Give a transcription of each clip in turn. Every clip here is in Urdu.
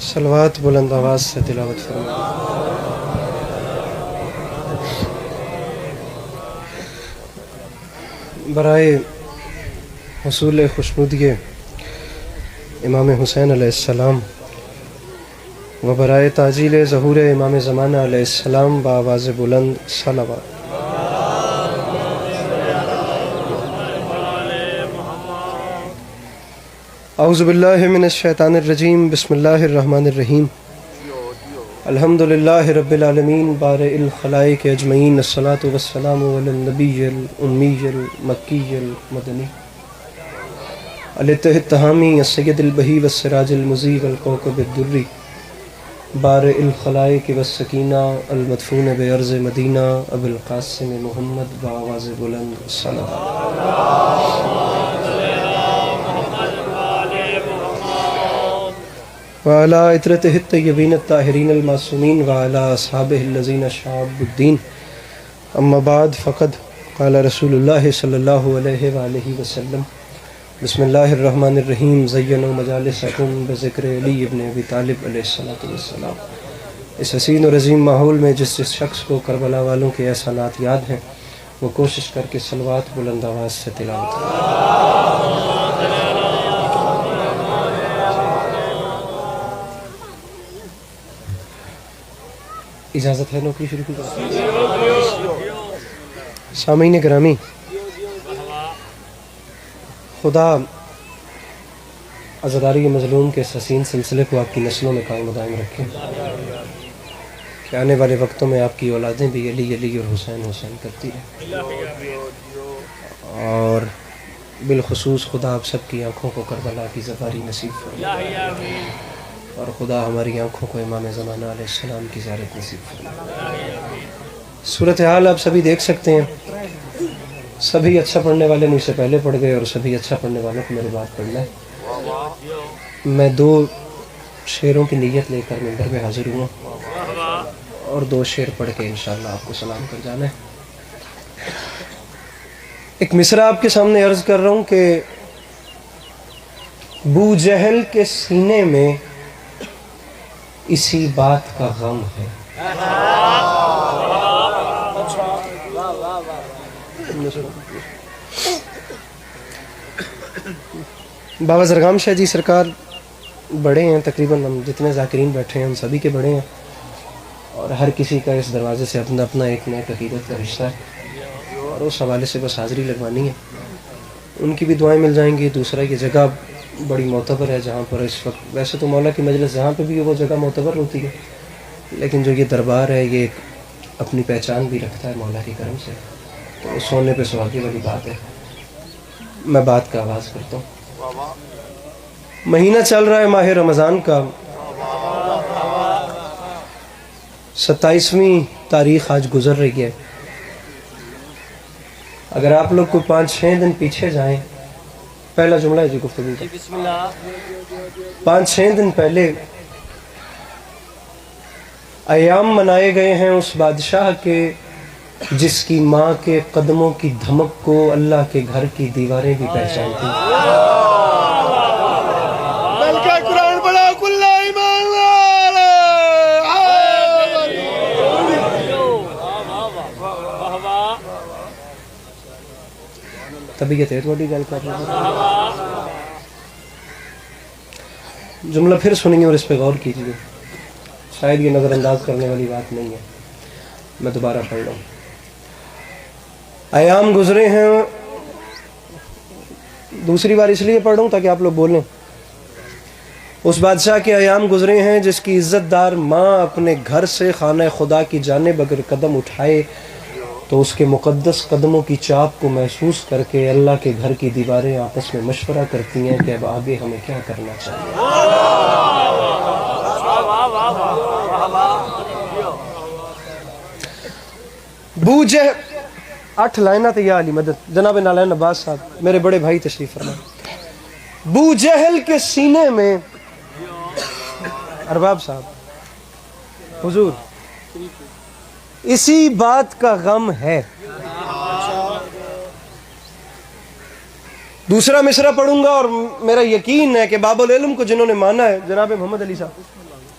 صلوات بلند آواز سے تلاوت فرمائیں۔ برائے حصول خوشنودی امام حسین علیہ السلام و برائے تعجیل ظہور امام زمانہ علیہ السلام بآواز بلند صلوات۔ اعوذ باللہ من الشیطان الرجیم، بسم اللہ الرحمن الرحیم۔ الحمدللہ رب العالمین بارئ الخلائق اجمعین، الصلاۃ والسلام علی النبی الامی المکی المدنی الاتحاد التہامی السید البہی والسراج المضیء والکوكب الدری بارئ الخلائق والسکینہ المدفون بارض مدینہ ابو القاسم محمد بآواز بلند صلوات۔ وعلى عطرته الطيبين الطاهرين المعصومين وعلى أصحابه الذين شعبوا الدين، أما بعد فقد قال رسول الله صلى الله عليه وآله وسلم بسم الله الرحمن الرحيم زينوا مجالسكم بذكر علي ابن ابی طالب علیہ الصلوۃ والسلام۔ اس حسین اور عظیم ماحول میں جس شخص کو کربلا والوں کے احسانات یاد ہیں وہ کوشش کر کے صلوات بلند آواز سے تلاوت کریں۔ اجازت ہے نوکری شروع کی؟ سامعین گرامی، خدا عزاداری مظلوم کے اس حسین سلسلے کو آپ کی نسلوں میں قائم و دائم رکھے کہ آنے والے وقتوں میں آپ کی اولادیں بھی علی علی اور حسین حسین کرتی رہیں، اور بالخصوص خدا آپ سب کی آنکھوں کو کربلا کی زواری نصیب فرمائے، اور خدا ہماری آنکھوں کو امام زمانہ علیہ السلام کی زیارت نصیب فرمائے۔ صورتحال آپ سبھی دیکھ سکتے ہیں، سبھی اچھا پڑھنے والے مجھ سے پہلے پڑھ گئے اور سبھی اچھا پڑھنے والوں کو میری بات پڑھنا ہے۔ میں 2 شعروں کی نیت لے کر منبر میں حاضر ہوا اور 2 شعر پڑھ کے انشاءاللہ آپ کو سلام کر جانا ہے۔ ایک مصرع آپ کے سامنے عرض کر رہا ہوں کہ بو جہل کے سینے میں اسی بات کا غم ہے۔ بابا زرگام شاہ جی سرکار بڑے ہیں، تقریباً ہم جتنے ذاکرین بیٹھے ہیں ہم سبھی کے بڑے ہیں، اور ہر کسی کا اس دروازے سے اپنا اپنا ایک نیک عقیدت کا رشتہ ہے، اور اس حوالے سے بس حاضری لگوانی ہے۔ ان کی بھی دعائیں مل جائیں گی۔ دوسرا یہ جگہ بڑی معتبر ہے جہاں پر اس وقت، ویسے تو مولا کی مجلس جہاں پہ بھی وہ جگہ معتبر ہوتی ہے، لیکن جو یہ دربار ہے یہ ایک اپنی پہچان بھی رکھتا ہے مولا کی کرم سے، تو سونے پہ سہاگے والی بات ہے۔ میں بات کا آغاز کرتا ہوں۔ مہینہ چل رہا ہے ماہ رمضان کا، 27ویں تاریخ آج گزر رہی ہے۔ اگر آپ لوگ کو 5-6 دن پیچھے جائیں، پہلا جملہ ہے جی گفتگو کا، 5-6 دن پہلے ایام منائے گئے ہیں اس بادشاہ کے جس کی ماں کے قدموں کی دھمک کو اللہ کے گھر کی دیواریں بھی پہچانتی ہیں۔ طبیعت ہے تھوڑی گل کر رہا ہوں، جملہ پھر سنیں گے اور اس پہ غور کیجیے، شاید یہ نظر انداز کرنے والی بات نہیں ہے، میں دوبارہ پڑھ رہا ہوں۔ ایام گزرے ہیں، دوسری بار اس لیے پڑھ رہا ہوں تاکہ آپ لوگ بولیں۔ اس بادشاہ کے ایام گزرے ہیں جس کی عزت دار ماں اپنے گھر سے خانہ خدا کی جانب اگر قدم اٹھائے تو اس کے مقدس قدموں کی چاپ کو محسوس کر کے اللہ کے گھر کی دیواریں آپس میں مشورہ کرتی ہیں کہ اب آگے ہمیں کیا کرنا چاہیے۔ بوجہ 8 لائنہ تھے یا علی مدد، جناب نالین عباس صاحب میرے بڑے بھائی تشریف فرمائیں۔ بو جہل کے سینے میں، ارباب صاحب حضور، اسی بات کا غم ہے۔ دوسرا مصرع پڑھوں گا اور میرا یقین ہے کہ باب العلم کو جنہوں نے مانا ہے، جناب محمد علی صاحب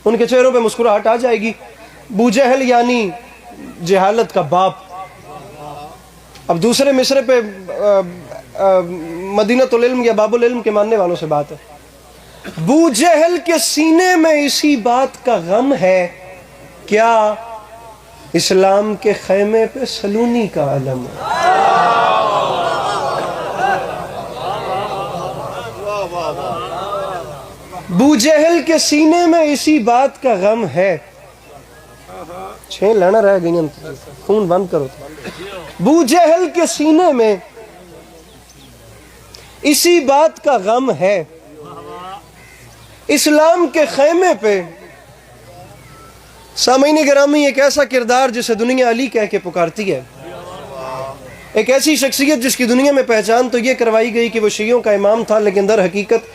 ان کے چہروں پہ مسکراہٹ آ جائے گی. ابو جہل یعنی جہالت کا باپ. اب دوسرے مصرے پہ مدینۃ العلم یا باب العلم کے ماننے والوں سے بات ہے. ابو جہل کے سینے میں اسی بات کا غم ہے کیا اسلام کے خیمے پہ سلونی کا علم ہے. ابو جہل کے سینے میں اسی بات کا غم ہے. 6 لینا رہ گئی فون بند کرو. ابو جہل کے سینے میں اسی بات کا غم ہے اسلام کے خیمے پہ. سامعین گرامی، ایک ایسا کردار جسے دنیا علی کہہ کے پکارتی ہے، ایک ایسی شخصیت جس کی دنیا میں پہچان تو یہ کروائی گئی کہ وہ شیعوں کا امام تھا، لیکن در حقیقت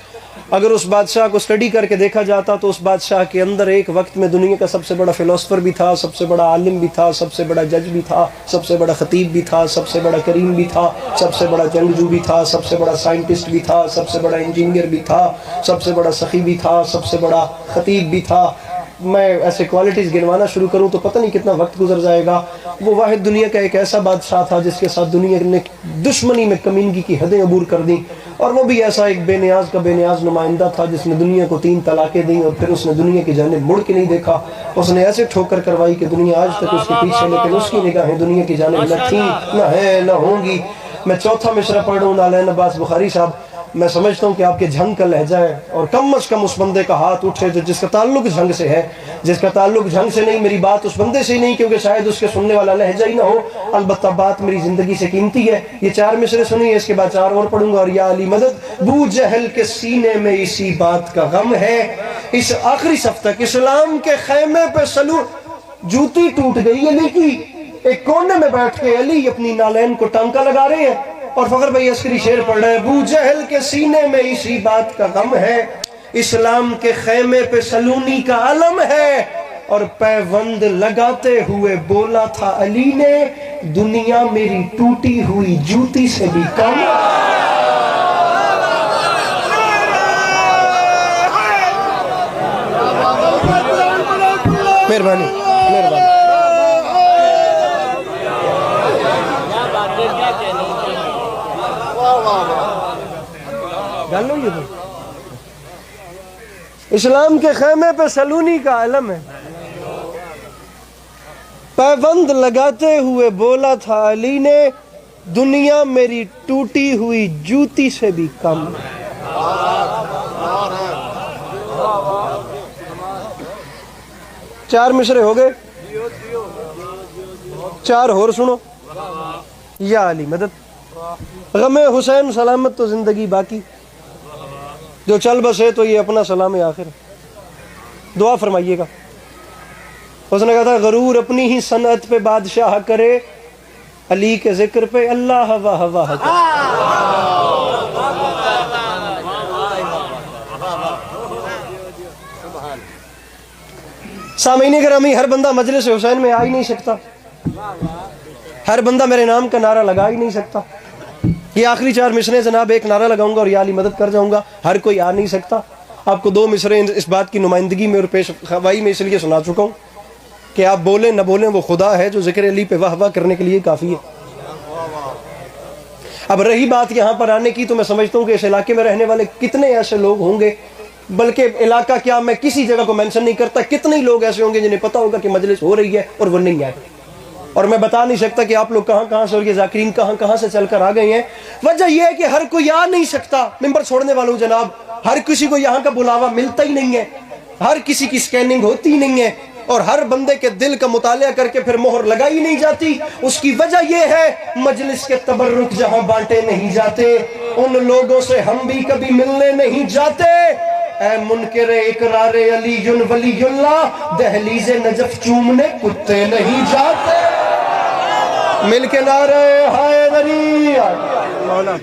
اگر اس بادشاہ کو اسٹڈی کر کے دیکھا جاتا تو اس بادشاہ کے اندر ایک وقت میں دنیا کا سب سے بڑا فلسفر بھی تھا، سب سے بڑا عالم بھی تھا، سب سے بڑا جج بھی تھا، سب سے بڑا خطیب بھی تھا، سب سے بڑا کریم بھی تھا، سب سے بڑا جنگجو بھی تھا، سب سے بڑا سائنٹسٹ بھی تھا، سب سے بڑا انجینئر بھی تھا، سب سے بڑا سخی بھی تھا، سب سے بڑا خطیب بھی تھا. میں ایسے کوالٹیز گنوانا شروع کروں تو پتہ نہیں کتنا وقت گزر جائے گا. وہ واحد دنیا کا ایک ایسا بادشاہ تھا جس کے ساتھ دنیا نے دشمنی میں کمینگی کی حدیں عبور کر دیں، اور وہ بھی ایسا ایک بے نیاز کا بے نیاز نمائندہ تھا جس نے دنیا کو 3 طلاقیں دیں اور پھر اس نے دنیا کی جانب مڑ کے نہیں دیکھا. اس نے ایسے ٹھوکر کروائی کہ دنیا آج تک اس کے پیچھے، لیکن اس کی نگاہیں دنیا کی جانب نہ تھیں، نہ ہے، نہ ہوں گی. میں چوتھا مصرع پڑھ رہا ہوں نالین عباس بخاری صاحب. میں سمجھتا ہوں کہ آپ کے جھنگ کا لہجہ ہے، اور کم از کم اس بندے کا ہاتھ اٹھے جو جس کا تعلق جھنگ سے ہے. جس کا تعلق جھنگ سے نہیں، میری بات اس بندے سے ہی نہیں، کیونکہ شاید اس کے سننے والا لہجہ ہی نہ ہو، البتہ بات میری زندگی سے قیمتی ہے. یہ 4 مصرے سنیے، اس کے بعد 4 اور پڑھوں گا. اور یا علی مدد، ابو جہل کے سینے میں اسی بات کا غم ہے. اس آخری صف تک اسلام کے خیمے پہ جوتی ٹوٹ گئی علی کی. ایک کونے میں بیٹھ کے علی اپنی نالین کو ٹانکا لگا رہے ہیں اور فخر بھائی عسکری شعر پڑھ رہے ہیں. ابو جہل کے سینے میں اسی بات کا غم ہے، اسلام کے خیمے پہ سلونی کا علم ہے. اور پیوند لگاتے ہوئے بولا تھا علی نے، دنیا میری ٹوٹی ہوئی جوتی سے بھی کم. مہربانی مہربانی. اسلام کے خیمے پہ سلونی کا علم ہے. پیوند لگاتے ہوئے بولا تھا علی نے، دنیا میری ٹوٹی ہوئی جوتی سے بھی کم. 4 مصرے ہو گئے، 4 اور سنو. یا علی مدد، غم حسین سلامت تو زندگی باقی، جو چل بسے تو یہ اپنا سلام آخر. دعا فرمائیے گا. اس نے کہا تھا غرور اپنی ہی صنعت پہ بادشاہ کرے، علی کے ذکر پہ اللہ واہ واہ کرے. سامعین گرامی، ہر بندہ مجلس حسین میں آ ہی نہیں سکتا، ہر بندہ میرے نام کا نعرہ لگا ہی نہیں سکتا. یہ آخری 4 مصرے جناب ایک نعرہ لگاؤں گا اور یا علی مدد کر جاؤں گا. ہر کوئی آ نہیں سکتا. آپ کو 2 مصرے اس بات کی نمائندگی میں اور پیش خوائی میں اس لیے سنا چکا ہوں کہ آپ بولیں نہ بولیں وہ خدا ہے جو ذکر علی پہ واہ واہ کرنے کے لیے کافی ہے. اب رہی بات یہاں پر آنے کی، تو میں سمجھتا ہوں کہ اس علاقے میں رہنے والے کتنے ایسے لوگ ہوں گے، بلکہ علاقہ کیا، میں کسی جگہ کو مینشن نہیں کرتا، کتنے لوگ ایسے ہوں گے جنہیں پتا ہوگا کہ مجلس ہو رہی ہے اور وہ نہیں آئے. اور میں بتا نہیں سکتا کہ آپ لوگ کہاں کہاں سے اور یہ ذاکرین کہاں کہاں سے چل کر آ گئے ہیں. وجہ یہ ہے کہ ہر کوئی آ نہیں سکتا. ممبر چھوڑنے والوں جناب، ہر کسی کو یہاں کا بلاوا ملتا ہی نہیں ہے، ہر کسی کی سکیننگ ہوتی ہی نہیں ہے، اور ہر بندے کے دل کا مطالعہ کر کے پھر مہر لگائی نہیں جاتی. اس کی وجہ یہ ہے مجلس کے تبرک جہاں بانٹے نہیں جاتے، ان لوگوں سے ہم بھی کبھی ملنے نہیں جاتے. اے منکر اقرار علی ولی اللہ، دہلیز نجف چومنے کتے نہیں جاتے. مل کے نعرہ حیدری مولا.